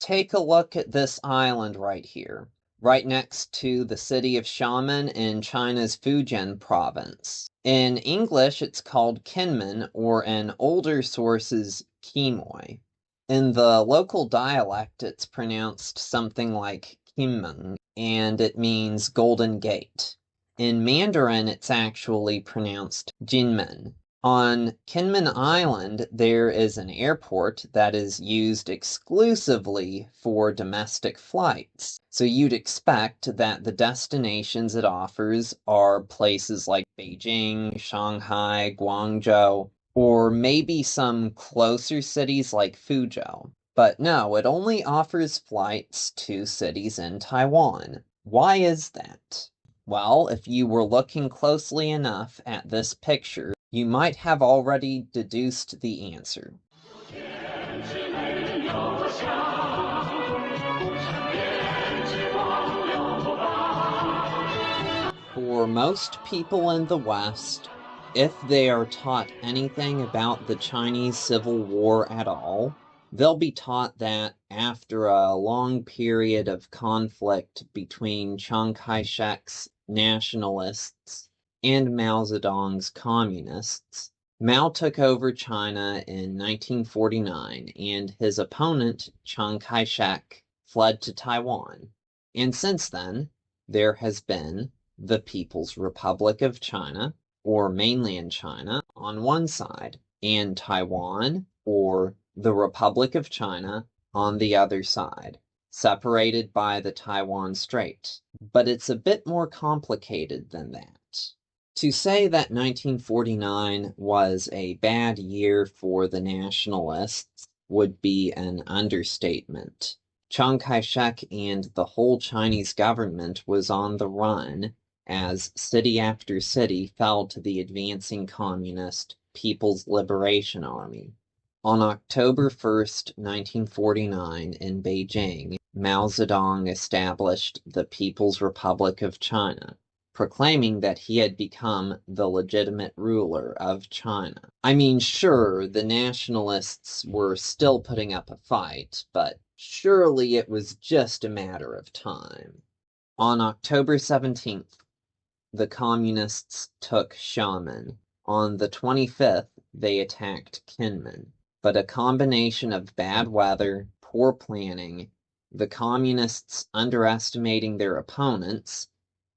Take a look at this island right here, right next to the city of Xiamen in China's Fujian province. In English, it's called Kinmen, or in older sources, Quemoy. In the local dialect, it's pronounced something like Kinmen, and it means Golden Gate. In Mandarin, it's actually pronounced Jinmen. On Kinmen Island, there is an airport that is used exclusively for domestic flights. So you'd expect that the destinations it offers are places like Beijing, Shanghai, Guangzhou, or maybe some closer cities like Fuzhou. But no, it only offers flights to cities in Taiwan. Why is that? Well, if you were looking closely enough at this picture, you might have already deduced the answer. For most people in the West, if they are taught anything about the Chinese Civil War at all, they'll be taught that after a long period of conflict between Chiang Kai-shek's nationalists and Mao Zedong's communists, Mao took over China in 1949, and his opponent, Chiang Kai-shek, fled to Taiwan. And since then, there has been the People's Republic of China, or mainland China, on one side, and Taiwan, or the Republic of China, on the other side, separated by the Taiwan Strait. But it's a bit more complicated than that. To say that 1949 was a bad year for the nationalists would be an understatement. Chiang Kai-shek and the whole Chinese government was on the run as city after city fell to the advancing communist People's Liberation Army. On October 1st, 1949, in Beijing, Mao Zedong established the People's Republic of China, proclaiming that he had become the legitimate ruler of China. I mean, sure, the nationalists were still putting up a fight, but surely it was just a matter of time. On October 17th, the communists took Xiamen. On the 25th, they attacked Kinmen. But a combination of bad weather, poor planning, the communists underestimating their opponents,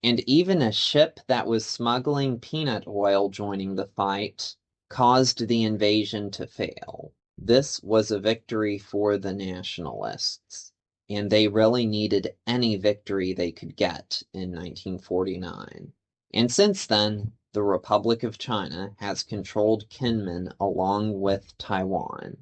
and even a ship that was smuggling peanut oil joining the fight, caused the invasion to fail. This was a victory for the nationalists, and they really needed any victory they could get in 1949. And since then, the Republic of China has controlled Kinmen along with Taiwan.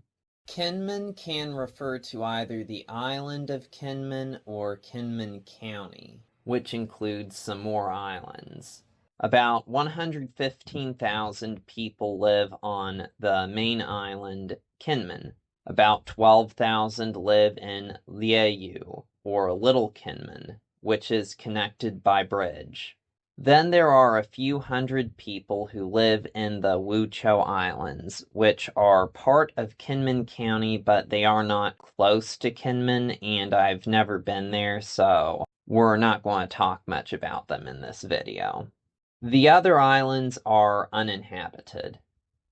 Kinmen can refer to either the island of Kinmen or Kinmen County, which includes some more islands. About 115,000 people live on the main island, Kinmen. About 12,000 live in Liaoyu, or Little Kinmen, which is connected by bridge. Then there are a few hundred people who live in the Wuchou Islands, which are part of Kinmen County, but they are not close to Kinmen, and I've never been there, so we're not going to talk much about them in this video. The other islands are uninhabited.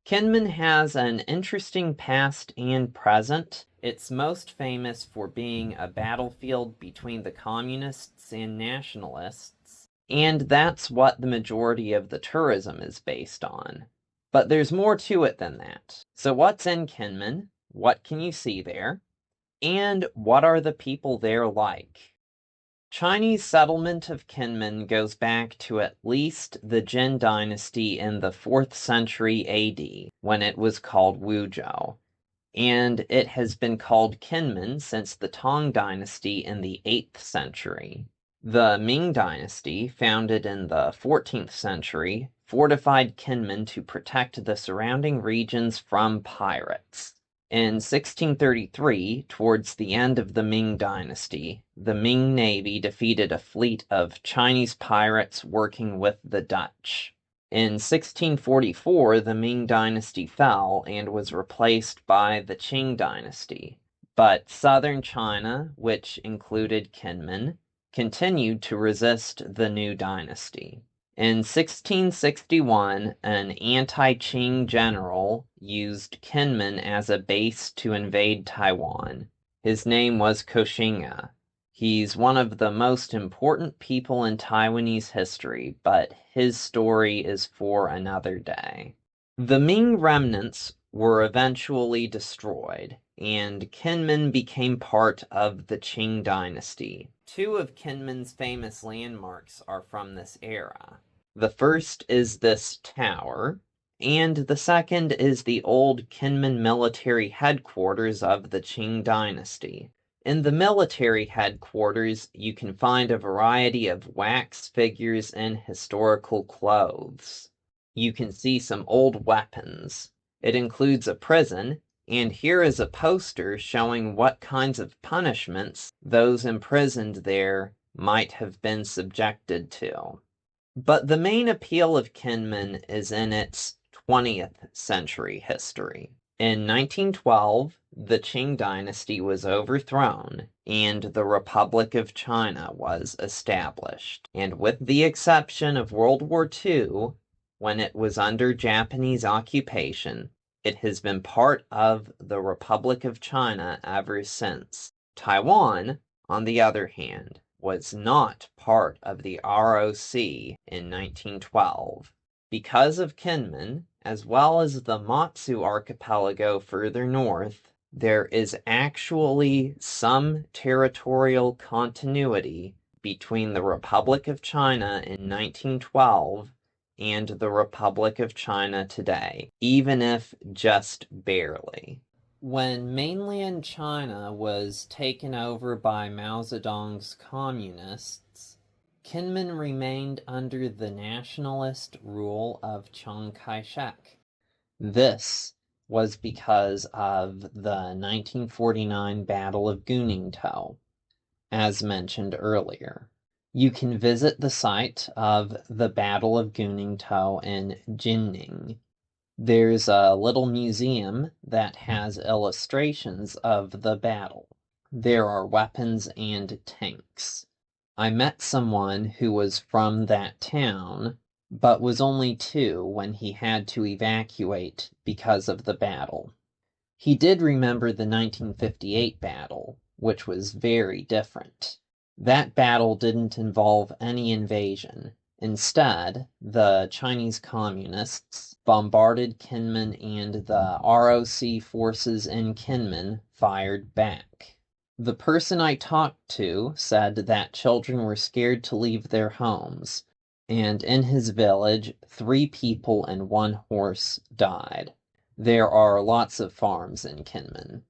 Kinmen has an interesting past and present. It's most famous for being a battlefield between the communists and nationalists, and that's what the majority of the tourism is based on. But there's more to it than that. So what's in Kinmen? What can you see there? And what are the people there like? Chinese settlement of Kinmen goes back to at least the Jin dynasty in the 4th century AD, when it was called Wuzhou, and it has been called Kinmen since the Tang dynasty in the 8th century. The Ming dynasty, founded in the 14th century, fortified Kinmen to protect the surrounding regions from pirates. In 1633, towards the end of the Ming dynasty, the Ming Navy defeated a fleet of Chinese pirates working with the Dutch. In 1644, the Ming dynasty fell and was replaced by the Qing dynasty. But southern China, which included Kinmen, continued to resist the new dynasty. In 1661, an anti-Qing general used Kinmen as a base to invade Taiwan. His name was Koxinga. He's one of the most important people in Taiwanese history, but his story is for another day. The Ming remnants were eventually destroyed, and Kinmen became part of the Qing dynasty. Two of Kinmen's famous landmarks are from this era. The first is this tower, and the second is the old Kinmen military headquarters of the Qing dynasty. In the military headquarters, you can find a variety of wax figures and historical clothes. You can see some old weapons. It includes a prison, and here is a poster showing what kinds of punishments those imprisoned there might have been subjected to. But the main appeal of Kinmen is in its 20th century history. In 1912, the Qing dynasty was overthrown, and the Republic of China was established. And with the exception of World War II, when it was under Japanese occupation, it has been part of the Republic of China ever since. Taiwan, on the other hand, was not part of the ROC in 1912. Because of Kinmen, as well as the Matsu archipelago further north, there is actually some territorial continuity between the Republic of China in 1912 and the Republic of China today, even if just barely. When mainland China was taken over by Mao Zedong's communists, Kinmen remained under the nationalist rule of Chiang Kai-shek. This was because of the 1949 Battle of Guningtou, as mentioned earlier. You can visit the site of the Battle of Guningtou in Jinning. There's a little museum that has illustrations of the battle. There are weapons and tanks. I met someone who was from that town, but was only 2 when he had to evacuate because of the battle. He did remember the 1958 battle, which was very different. That battle didn't involve any invasion. Instead, the Chinese communists bombarded Kinmen and the ROC forces in Kinmen fired back. The person I talked to said that children were scared to leave their homes, and in his village, 3 people and 1 horse died. There are lots of farms in Kinmen.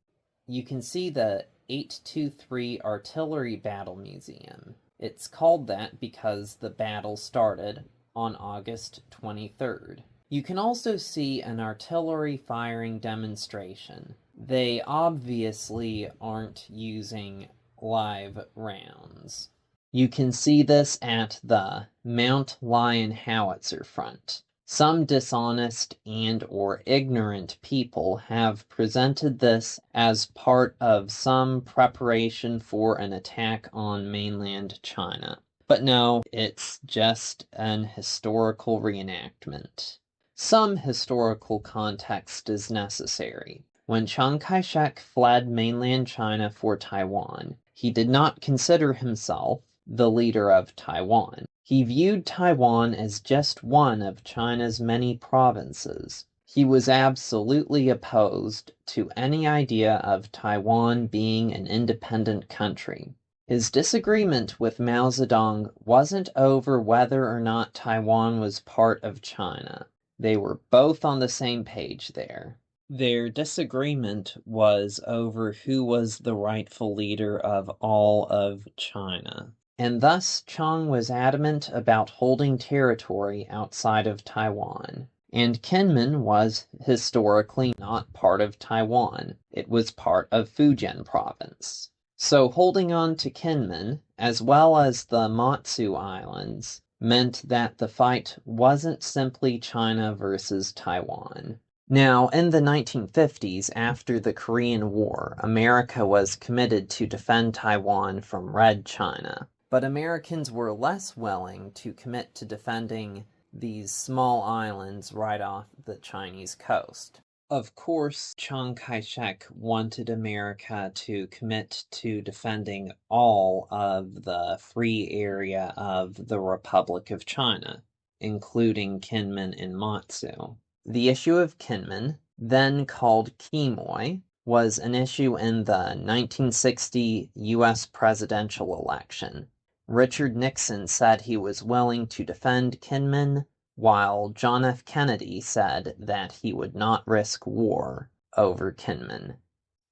You can see the 823 Artillery Battle Museum. It's called that because the battle started on August 23rd. You can also see an artillery firing demonstration. They obviously aren't using live rounds. You can see this at the Mount Lion Howitzer Front. Some dishonest and/or ignorant people have presented this as part of some preparation for an attack on mainland China. But no, it's just an historical reenactment. Some historical context is necessary. When Chiang Kai-shek fled mainland China for Taiwan, he did not consider himself the leader of Taiwan. He viewed Taiwan as just one of China's many provinces. He was absolutely opposed to any idea of Taiwan being an independent country. His disagreement with Mao Zedong wasn't over whether or not Taiwan was part of China. They were both on the same page there. Their disagreement was over who was the rightful leader of all of China. And thus Chiang was adamant about holding territory outside of Taiwan. And Kinmen was historically not part of Taiwan. It was part of Fujian province. So holding on to Kinmen, as well as the Matsu Islands, meant that the fight wasn't simply China versus Taiwan. Now, in the 1950s, after the Korean War, America was committed to defend Taiwan from Red China. But Americans were less willing to commit to defending these small islands right off the Chinese coast. Of course, Chiang Kai-shek wanted America to commit to defending all of the free area of the Republic of China, including Kinmen and Matsu. The issue of Kinmen, then called Quemoy, was an issue in the 1960 U.S. presidential election. Richard Nixon said he was willing to defend Kinmen, while John F. Kennedy said that he would not risk war over Kinmen.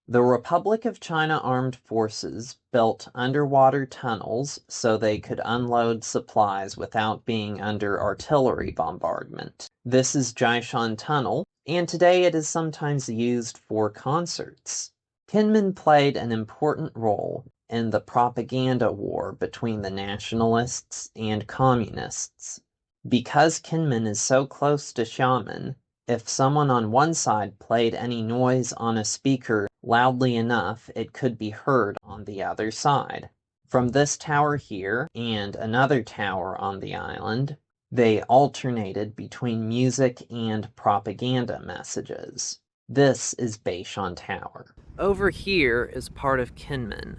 The Republic of China Armed Forces built underwater tunnels so they could unload supplies without being under artillery bombardment. This is Jiashan Tunnel, and today it is sometimes used for concerts. Kinmen played an important role in the propaganda war between the nationalists and communists. Because Kinmen is so close to Xiamen, if someone on one side played any noise on a speaker loudly enough, it could be heard on the other side. From this tower here and another tower on the island, they alternated between music and propaganda messages. This is Beishan Tower. Over here is part of Kinmen,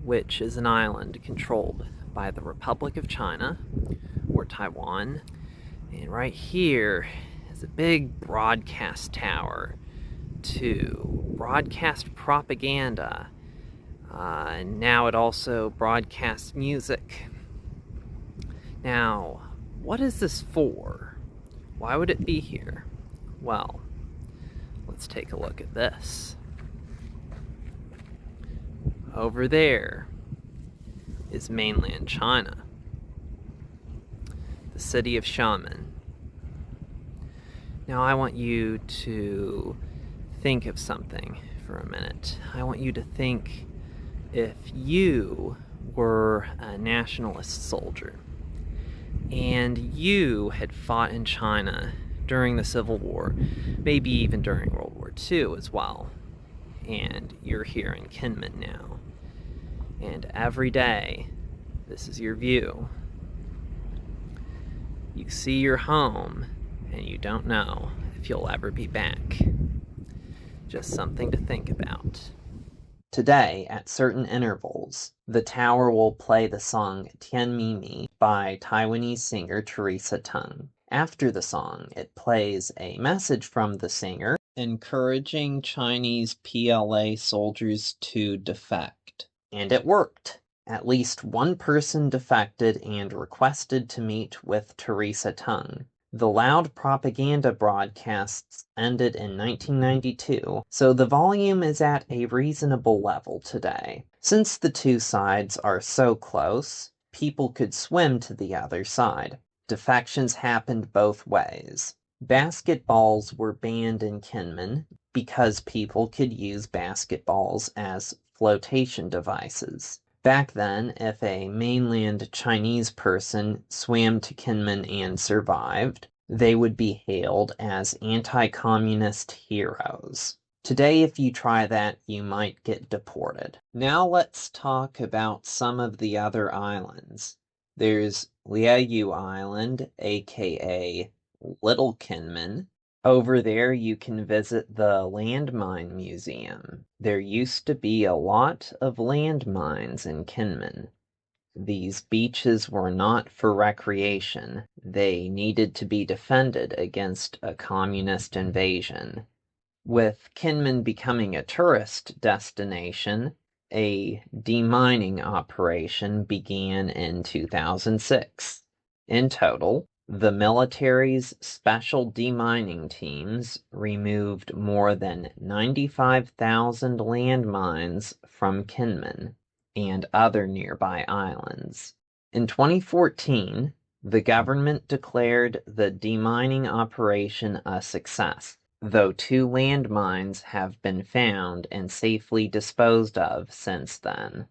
which is an island controlled by the Republic of China, or Taiwan. And right here is a big broadcast tower to broadcast propaganda. And now it also broadcasts music. Now, what is this for? Why would it be here? Well, let's take a look at this. Over there is mainland China, the city of Xiamen. Now I want you to think of something for a minute. I want you to think if you were a nationalist soldier and you had fought in China during the Civil War, maybe even during World War II as well, and you're here in Kinmen now, and every day this is your view. You see your home and you don't know if you'll ever be back. Just something to think about. Today, at certain intervals, the tower will play the song Tian Mi Mi by Taiwanese singer Teresa Tung. After the song, it plays a message from the singer encouraging Chinese PLA soldiers to defect. And it worked. At least one person defected and requested to meet with Teresa Tung. The loud propaganda broadcasts ended in 1992, so the volume is at a reasonable level today. Since the two sides are so close, people could swim to the other side. Defections happened both ways. Basketballs were banned in Kinmen because people could use basketballs as flotation devices. Back then, if a mainland Chinese person swam to Kinmen and survived, they would be hailed as anti-communist heroes. Today, if you try that, you might get deported. Now let's talk about some of the other islands. There's Liaoyu Island, aka Little Kinmen. Over there you can visit the Landmine Museum. There used to be a lot of landmines in Kinmen. These beaches were not for recreation. They needed to be defended against a communist invasion. With Kinmen becoming a tourist destination, a demining operation began in 2006. In total, the military's special demining teams removed more than 95,000 landmines from Kinmen and other nearby islands. In 2014, the government declared the demining operation a success, though 2 landmines have been found and safely disposed of since then.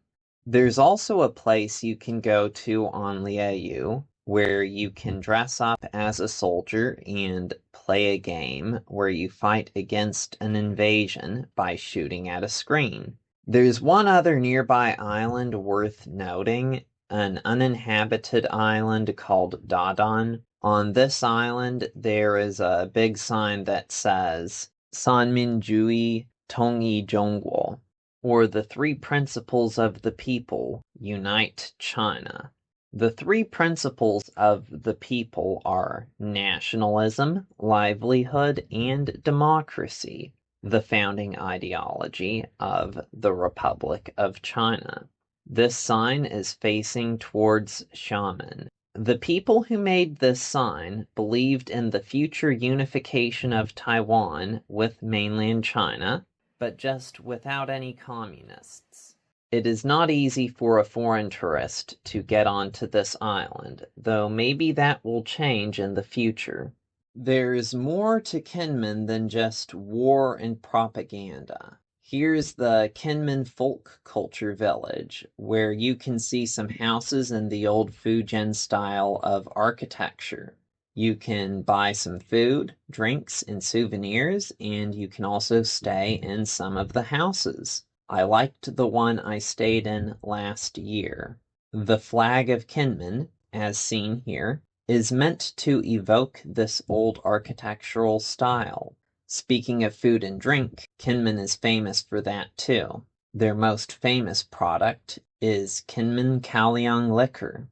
There's also a place you can go to on Liaoyu where you can dress up as a soldier and play a game where you fight against an invasion by shooting at a screen. There's one other nearby island worth noting, an uninhabited island called Dadon. On this island, there is a big sign that says Sanminjui Tongyi Zhongguo, or the three principles of the people unite China. The three principles of the people are nationalism, livelihood, and democracy, the founding ideology of the Republic of China. This sign is facing towards Xiamen. The people who made this sign believed in the future unification of Taiwan with mainland China, but just without any communists. It is not easy for a foreign tourist to get onto this island, though maybe that will change in the future. There's more to Kinmen than just war and propaganda. Here's the Kinmen Folk Culture Village, where you can see some houses in the old Fujian style of architecture. You can buy some food, drinks, and souvenirs, and you can also stay in some of the houses. I liked the one I stayed in last year. The flag of Kinmen, as seen here, is meant to evoke this old architectural style. Speaking of food and drink, Kinmen is famous for that too. Their most famous product is Kinmen Kaoliang liquor.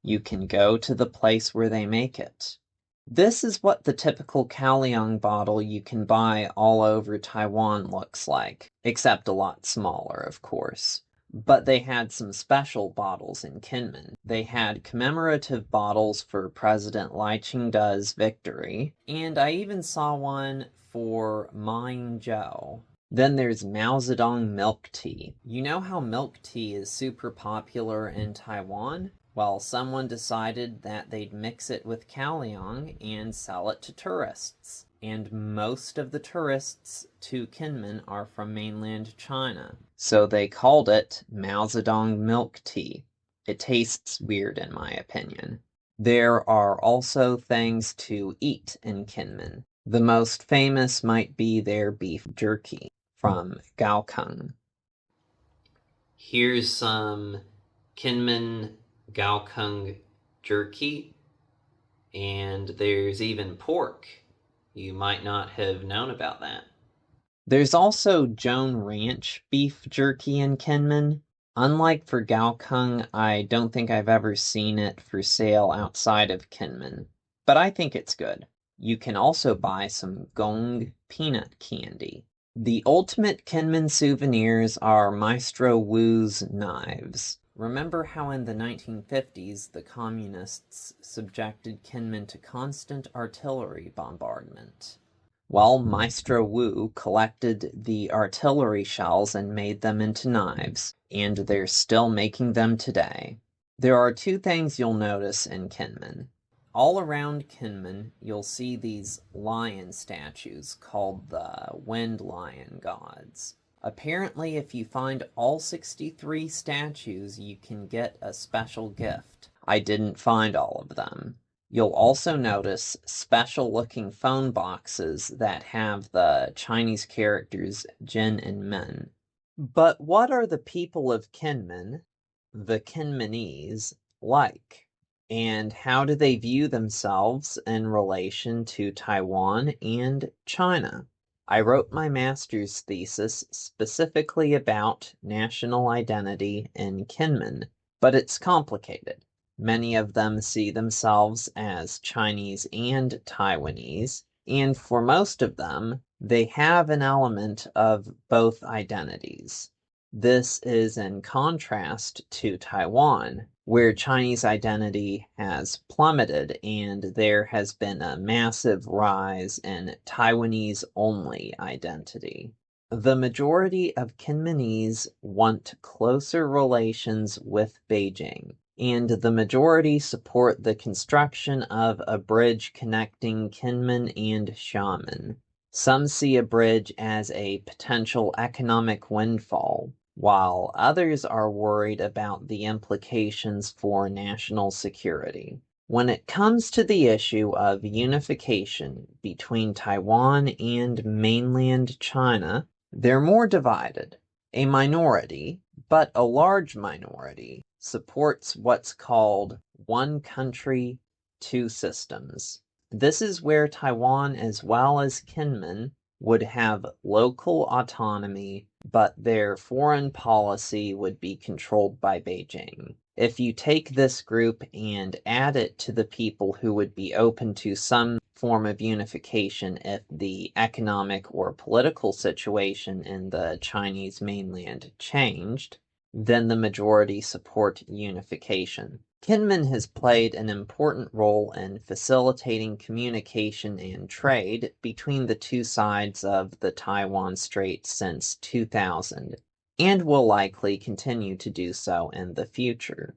You can go to the place where they make it. This is what the typical Kaoliang bottle you can buy all over Taiwan looks like, except a lot smaller, of course. But they had some special bottles in Kinmen. They had commemorative bottles for President Lai Ching-te's victory, and I even saw one for Maing-zhou. Then there's Mao Zedong milk tea. You know how milk tea is super popular in Taiwan? Well, someone decided that they'd mix it with Kaoliang and sell it to tourists. And most of the tourists to Kinmen are from mainland China. So they called it Mao Zedong milk tea. It tastes weird in my opinion. There are also things to eat in Kinmen. The most famous might be their beef jerky from Gaokeng. Here's some Kinmen Gaokeng jerky, and there's even pork. You might not have known about that. There's also Joan Ranch beef jerky in Kinmen. Unlike for Gaokeng, I don't think I've ever seen it for sale outside of Kinmen, but I think it's good. You can also buy some Gong peanut candy. The ultimate Kinmen souvenirs are Maestro Wu's knives. Remember how in the 1950s the communists subjected Kinmen to constant artillery bombardment? Well, Maestro Wu collected the artillery shells and made them into knives, and they're still making them today. There are two things you'll notice in Kinmen. All around Kinmen, you'll see these lion statues called the Wind Lion Gods. Apparently, if you find all 63 statues, you can get a special gift. I didn't find all of them. You'll also notice special-looking phone boxes that have the Chinese characters Jin and Men. But what are the people of Kinmen, the Kinmenese, like? And how do they view themselves in relation to Taiwan and China? I wrote my master's thesis specifically about national identity in Kinmen, but it's complicated. Many of them see themselves as Chinese and Taiwanese, and for most of them, they have an element of both identities. This is in contrast to Taiwan, where Chinese identity has plummeted and there has been a massive rise in Taiwanese-only identity. The majority of Kinmenese want closer relations with Beijing, and the majority support the construction of a bridge connecting Kinmen and Xiamen. Some see a bridge as a potential economic windfall. while others are worried about the implications for national security. When it comes to the issue of unification between Taiwan and mainland China, they're more divided. A minority, but a large minority, supports what's called one country, two systems. This is where Taiwan as well as Kinmen would have local autonomy, but their foreign policy would be controlled by Beijing. If you take this group and add it to the people who would be open to some form of unification if the economic or political situation in the Chinese mainland changed, then the majority support unification. Kinmen has played an important role in facilitating communication and trade between the two sides of the Taiwan Strait since 2000, and will likely continue to do so in the future.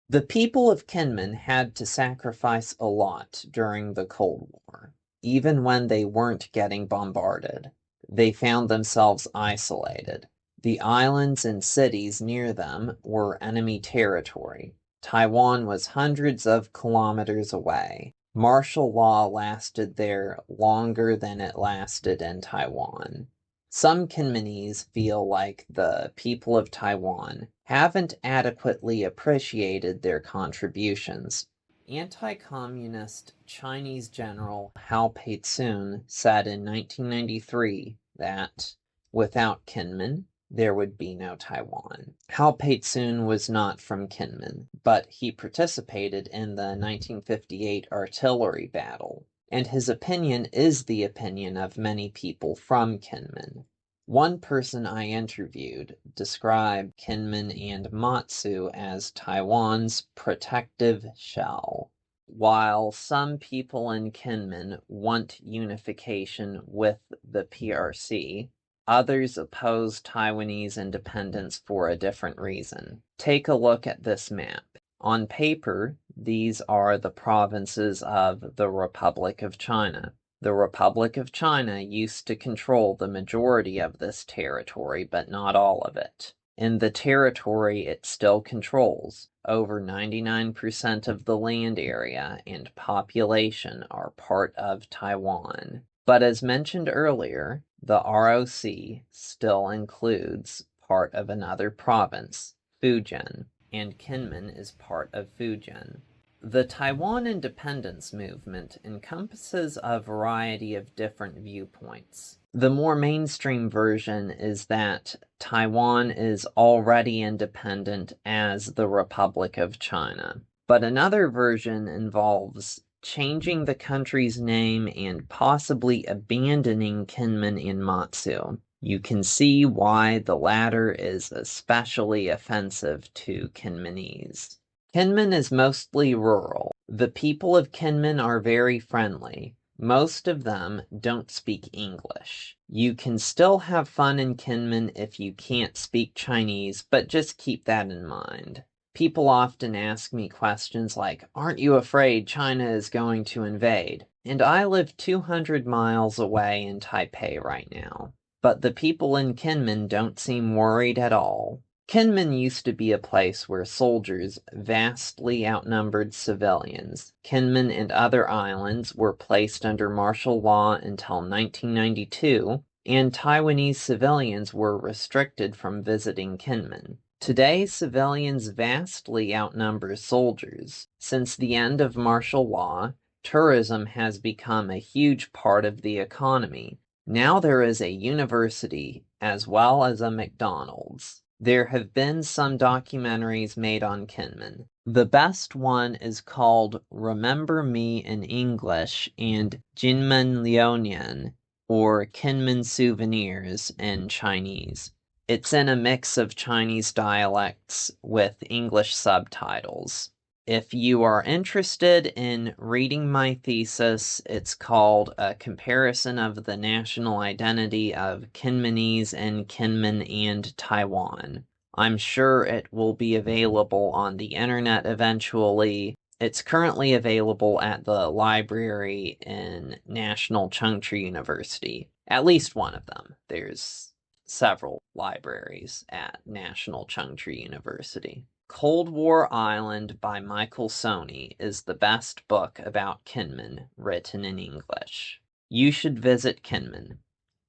The people of Kinmen had to sacrifice a lot during the Cold War, even when they weren't getting bombarded. They found themselves isolated. The islands and cities near them were enemy territory. Taiwan was hundreds of kilometers away. Martial law lasted there longer than it lasted in Taiwan. Some Kinmenese feel like the people of Taiwan haven't adequately appreciated their contributions. Anti-communist Chinese General Pei-tsun said in 1993 that without Kinmen, there would be no Taiwan. Pei-tsun was not from Kinmen, but he participated in the 1958 artillery battle, and his opinion is the opinion of many people from Kinmen. One person I interviewed described Kinmen and Matsu as Taiwan's protective shell. While some people in Kinmen want unification with the PRC, others oppose Taiwanese independence for a different reason. Take a look at this map. On paper, these are the provinces of the Republic of China. The Republic of China used to control the majority of this territory, but not all of it. In the territory it still controls, over 99% of the land area and population are part of Taiwan. But as mentioned earlier, the ROC still includes part of another province, Fujian, and Kinmen is part of Fujian. The Taiwan independence movement encompasses a variety of different viewpoints. The more mainstream version is that Taiwan is already independent as the Republic of China. But another version involves changing the country's name and possibly abandoning Kinmen and Matsu. You can see why the latter is especially offensive to Kinmenese. Kinmen is mostly rural. The people of Kinmen are very friendly. Most of them don't speak English. You can still have fun in Kinmen if you can't speak Chinese, but just keep that in mind. People often ask me questions like, "Aren't you afraid China is going to invade?" And I live 200 miles away in Taipei right now. But the people in Kinmen don't seem worried at all. Kinmen used to be a place where soldiers vastly outnumbered civilians. Kinmen and other islands were placed under martial law until 1992, and Taiwanese civilians were restricted from visiting Kinmen. Today, civilians vastly outnumber soldiers. Since the end of martial law, tourism has become a huge part of the economy. Now there is a university as well as a McDonald's. There have been some documentaries made on Kinmen. The best one is called Remember Me in English and Jinmen Liuonian, or Kinmen Souvenirs in Chinese. It's in a mix of Chinese dialects with English subtitles. If you are interested in reading my thesis, it's called A Comparison of the National Identity of Kinmenese and Kinmen and Taiwan. I'm sure it will be available on the internet eventually. It's currently available at the library in National Chengchi University. At least one of them. There's several libraries at National Chengchi University. Cold War Island by Michael Sony is the best book about Kinmen written in English. You should visit Kinmen.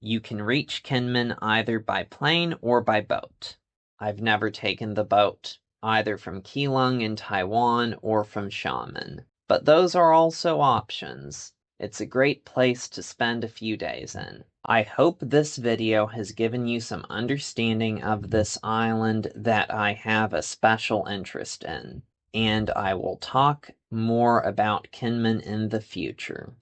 You can reach Kinmen either by plane or by boat. I've never taken the boat, either from Keelung in Taiwan or from Xiamen, but those are also options. It's a great place to spend a few days in. I hope this video has given you some understanding of this island that I have a special interest in, and I will talk more about Kinmen in the future.